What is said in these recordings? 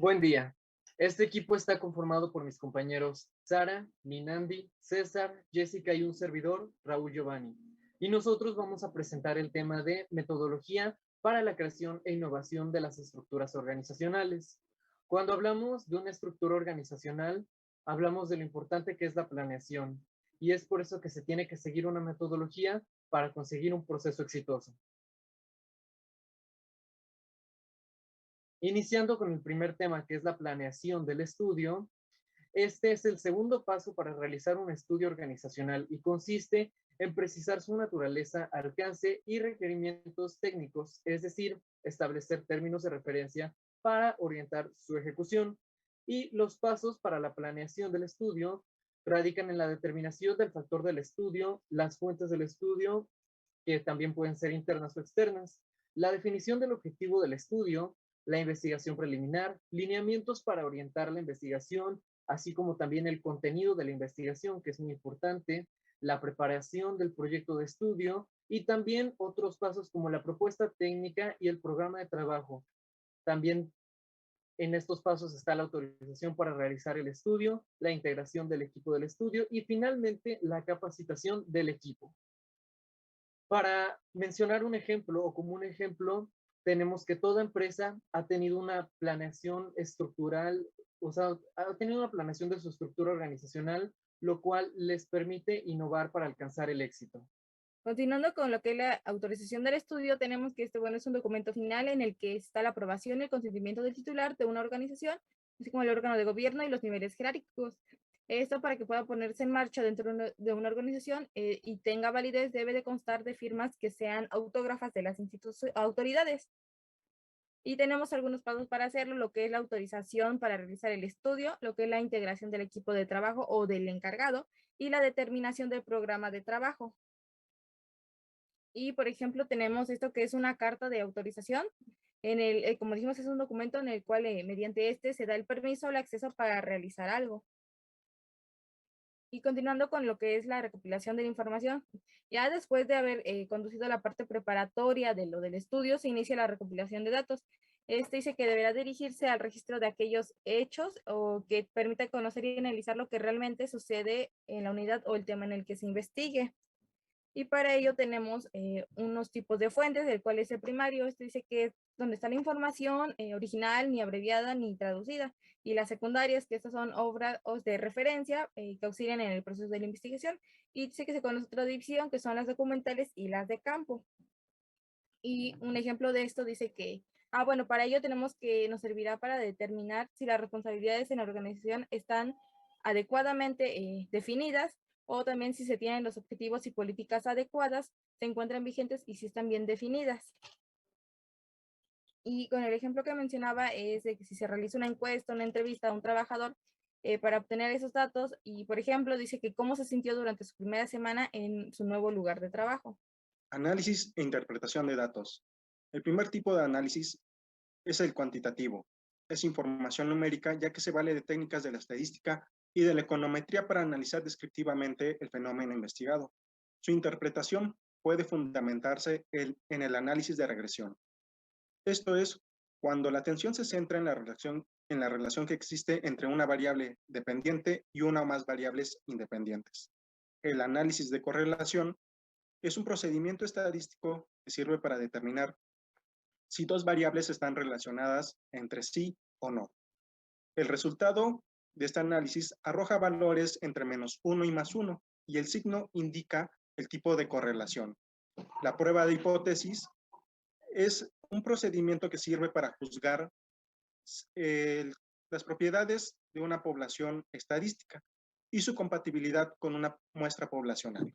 Buen día. Este equipo está conformado por mis compañeros Sara, Minandi, César, Jessica y un servidor, Raúl Giovanni. Y nosotros vamos a presentar el tema de metodología para la creación e innovación de las estructuras organizacionales. Cuando hablamos de una estructura organizacional, hablamos de lo importante que es la planeación. Y es por eso que se tiene que seguir una metodología para conseguir un proceso exitoso. Iniciando con el primer tema, que es la planeación del estudio. Este es el segundo paso para realizar un estudio organizacional y consiste en precisar su naturaleza, alcance y requerimientos técnicos, es decir, establecer términos de referencia para orientar su ejecución. Y los pasos para la planeación del estudio radican en la determinación del factor del estudio, las fuentes del estudio, que también pueden ser internas o externas, la definición del objetivo del estudio, la investigación preliminar, lineamientos para orientar la investigación, así como también el contenido de la investigación, que es muy importante, la preparación del proyecto de estudio y también otros pasos como la propuesta técnica y el programa de trabajo. También en estos pasos está la autorización para realizar el estudio, la integración del equipo del estudio y finalmente la capacitación del equipo. Para mencionar un ejemplo o como un ejemplo, tenemos que toda empresa ha tenido una planeación estructural, o sea, ha tenido una planeación de su estructura organizacional, lo cual les permite innovar para alcanzar el éxito. Continuando con lo que es la autorización del estudio, tenemos que bueno, es un documento final en el que está la aprobación y el consentimiento del titular de una organización, así como el órgano de gobierno y los niveles jerárquicos. Esto para que pueda ponerse en marcha dentro de una organización y tenga validez debe de constar de firmas que sean autógrafas de las autoridades. Y tenemos algunos pasos para hacerlo, lo que es la autorización para realizar el estudio, lo que es la integración del equipo de trabajo o del encargado y la determinación del programa de trabajo. Y, por ejemplo, tenemos esto que es una carta de autorización, como dijimos, es un documento en el cual mediante este se da el permiso o el acceso para realizar algo. Y continuando con lo que es la recopilación de la información, ya después de haber conducido la parte preparatoria de lo del estudio, se inicia la recopilación de datos. Este dice que deberá dirigirse al registro de aquellos hechos o que permita conocer y analizar lo que realmente sucede en la unidad o el tema en el que se investigue. Y para ello tenemos unos tipos de fuentes, el cual es el primario. Este dice que es donde está la información original, ni abreviada, ni traducida. Y las secundarias, que estas son obras de referencia que auxilian en el proceso de la investigación. Y dice que se conoce otra división, que son las documentales y las de campo. Y un ejemplo de esto dice que, bueno, para ello tenemos que nos servirá para determinar si las responsabilidades en la organización están adecuadamente definidas o también si se tienen los objetivos y políticas adecuadas, se encuentran vigentes y si están bien definidas. Y con el ejemplo que mencionaba es de que si se realiza una encuesta, una entrevista a un trabajador para obtener esos datos y, por ejemplo, dice que cómo se sintió durante su primera semana en su nuevo lugar de trabajo. Análisis e interpretación de datos. El primer tipo de análisis es el cuantitativo. Es información numérica ya que se vale de técnicas de la estadística y de la econometría para analizar descriptivamente el fenómeno investigado. Su interpretación puede fundamentarse en el análisis de regresión. Esto es cuando la atención se centra en la relación que existe entre una variable dependiente y una o más variables independientes. El análisis de correlación es un procedimiento estadístico que sirve para determinar si dos variables están relacionadas entre sí o no. El resultado de este análisis arroja valores entre -1 y +1 y el signo indica el tipo de correlación. La prueba de hipótesis es un procedimiento que sirve para juzgar las propiedades de una población estadística y su compatibilidad con una muestra poblacional.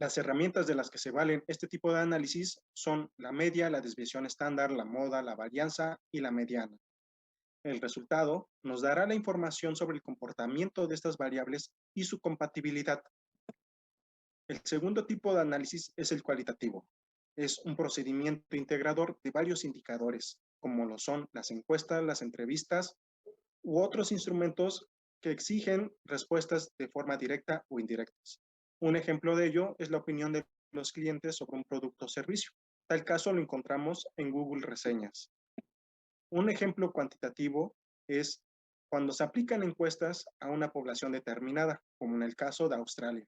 Las herramientas de las que se valen este tipo de análisis son la media, la desviación estándar, la moda, la varianza y la mediana. El resultado nos dará la información sobre el comportamiento de estas variables y su compatibilidad. El segundo tipo de análisis es el cualitativo. Es un procedimiento integrador de varios indicadores, como lo son las encuestas, las entrevistas u otros instrumentos que exigen respuestas de forma directa o indirectas. Un ejemplo de ello es la opinión de los clientes sobre un producto o servicio. Tal caso lo encontramos en Google Reseñas. Un ejemplo cuantitativo es cuando se aplican encuestas a una población determinada, como en el caso de Australia,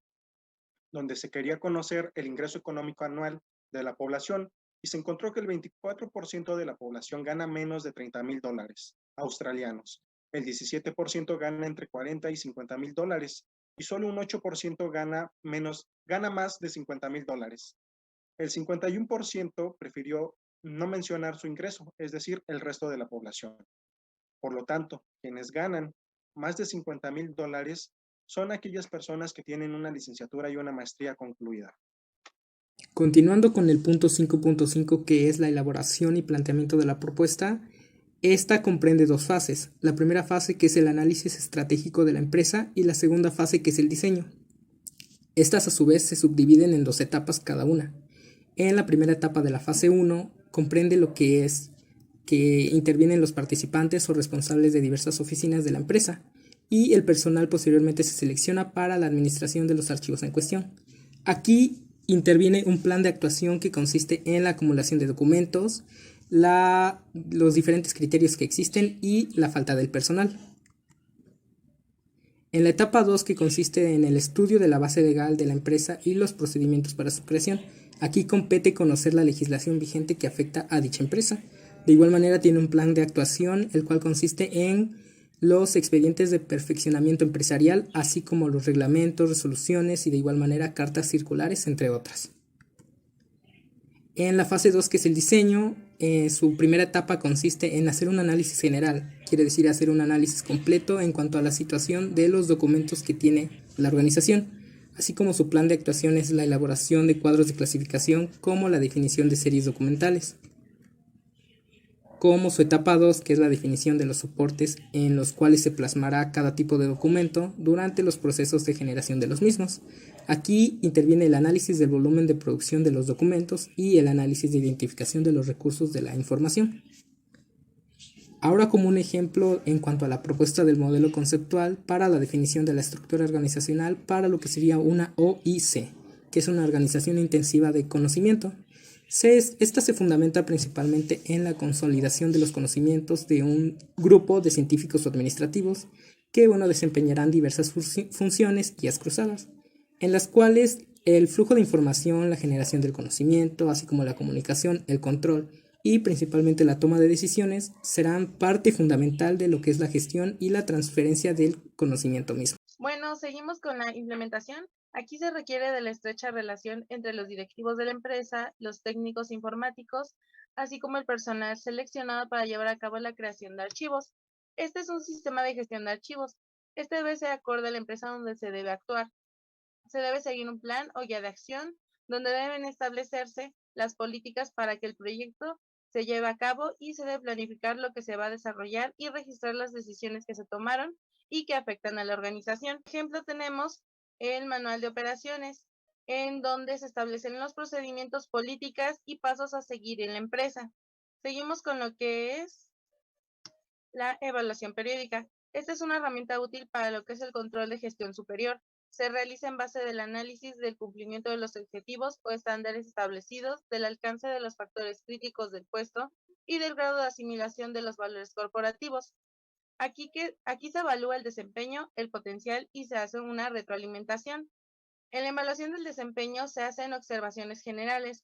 donde se quería conocer el ingreso económico anual de la población y se encontró que el 24% de la población gana menos de $30,000 australianos, el 17% gana entre 40 y 50 mil dólares y solo un 8% gana más de 50 mil dólares. El 51% prefirió no mencionar su ingreso, es decir, el resto de la población. Por lo tanto, quienes ganan más de 50 mil dólares son aquellas personas que tienen una licenciatura y una maestría concluida. Continuando con el punto 5.5, que es la elaboración y planteamiento de la propuesta, esta comprende dos fases. La primera fase, que es el análisis estratégico de la empresa, y la segunda fase, que es el diseño. Estas a su vez se subdividen en dos etapas cada una. En la primera etapa de la fase 1 comprende lo que es que intervienen los participantes o responsables de diversas oficinas de la empresa y el personal posteriormente se selecciona para la administración de los archivos en cuestión. Aquí interviene un plan de actuación que consiste en la acumulación de documentos, los diferentes criterios que existen y la falta del personal. En la etapa 2, que consiste en el estudio de la base legal de la empresa y los procedimientos para su creación, aquí compete conocer la legislación vigente que afecta a dicha empresa. De igual manera tiene un plan de actuación, el cual consiste en los expedientes de perfeccionamiento empresarial, así como los reglamentos, resoluciones y de igual manera cartas circulares, entre otras. En la fase 2, que es el diseño, su primera etapa consiste en hacer un análisis general, quiere decir hacer un análisis completo en cuanto a la situación de los documentos que tiene la organización, así como su plan de actuación es la elaboración de cuadros de clasificación como la definición de series documentales. Como su etapa 2, que es la definición de los soportes en los cuales se plasmará cada tipo de documento durante los procesos de generación de los mismos. Aquí interviene el análisis del volumen de producción de los documentos y el análisis de identificación de los recursos de la información. Ahora, como un ejemplo en cuanto a la propuesta del modelo conceptual para la definición de la estructura organizacional para lo que sería una OIC, que es una organización intensiva de conocimiento. Esta se fundamenta principalmente en la consolidación de los conocimientos de un grupo de científicos o administrativos que desempeñarán diversas funciones guías cruzadas, en las cuales el flujo de información, la generación del conocimiento, así como la comunicación, el control y principalmente la toma de decisiones serán parte fundamental de lo que es la gestión y la transferencia del conocimiento mismo. Bueno, seguimos con la implementación. Aquí se requiere de la estrecha relación entre los directivos de la empresa, los técnicos informáticos, así como el personal seleccionado para llevar a cabo la creación de archivos. Este es un sistema de gestión de archivos. Este debe ser acorde a la empresa donde se debe actuar. Se debe seguir un plan o guía de acción donde deben establecerse las políticas para que el proyecto se lleve a cabo y se debe planificar lo que se va a desarrollar y registrar las decisiones que se tomaron y que afectan a la organización. Por ejemplo, tenemos el manual de operaciones, en donde se establecen los procedimientos, políticas y pasos a seguir en la empresa. Seguimos con lo que es la evaluación periódica. Esta es una herramienta útil para lo que es el control de gestión superior. Se realiza en base del análisis del cumplimiento de los objetivos o estándares establecidos, del alcance de los factores críticos del puesto y del grado de asimilación de los valores corporativos. Aquí se evalúa el desempeño, el potencial y se hace una retroalimentación. En la evaluación del desempeño se hacen observaciones generales,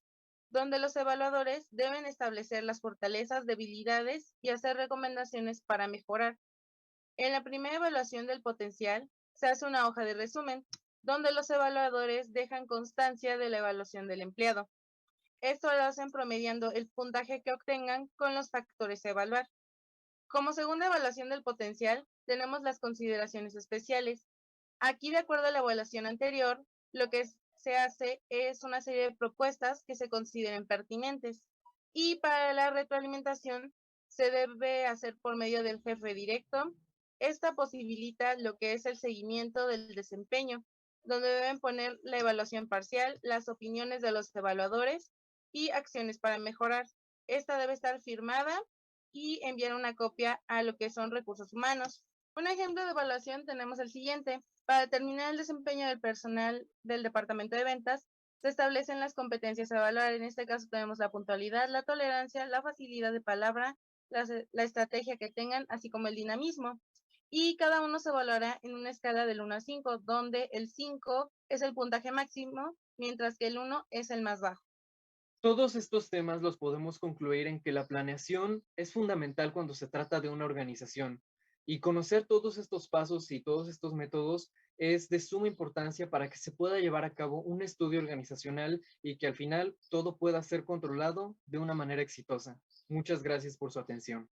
donde los evaluadores deben establecer las fortalezas, debilidades y hacer recomendaciones para mejorar. En la primera evaluación del potencial se hace una hoja de resumen, donde los evaluadores dejan constancia de la evaluación del empleado. Esto lo hacen promediando el puntaje que obtengan con los factores a evaluar. Como segunda evaluación del potencial, tenemos las consideraciones especiales. Aquí, de acuerdo a la evaluación anterior, lo que se hace es una serie de propuestas que se consideren pertinentes. Y para la retroalimentación se debe hacer por medio del jefe directo. Esta posibilita lo que es el seguimiento del desempeño, donde deben poner la evaluación parcial, las opiniones de los evaluadores y acciones para mejorar. Esta debe estar firmada y enviar una copia a lo que son recursos humanos. Un ejemplo de evaluación tenemos el siguiente. Para determinar el desempeño del personal del departamento de ventas, se establecen las competencias a evaluar. En este caso tenemos la puntualidad, la tolerancia, la facilidad de palabra, la estrategia que tengan, así como el dinamismo. Y cada uno se evaluará en una escala del 1 a 5, donde el 5 es el puntaje máximo, mientras que el 1 es el más bajo. Todos estos temas los podemos concluir en que la planeación es fundamental cuando se trata de una organización, y conocer todos estos pasos y todos estos métodos es de suma importancia para que se pueda llevar a cabo un estudio organizacional y que al final todo pueda ser controlado de una manera exitosa. Muchas gracias por su atención.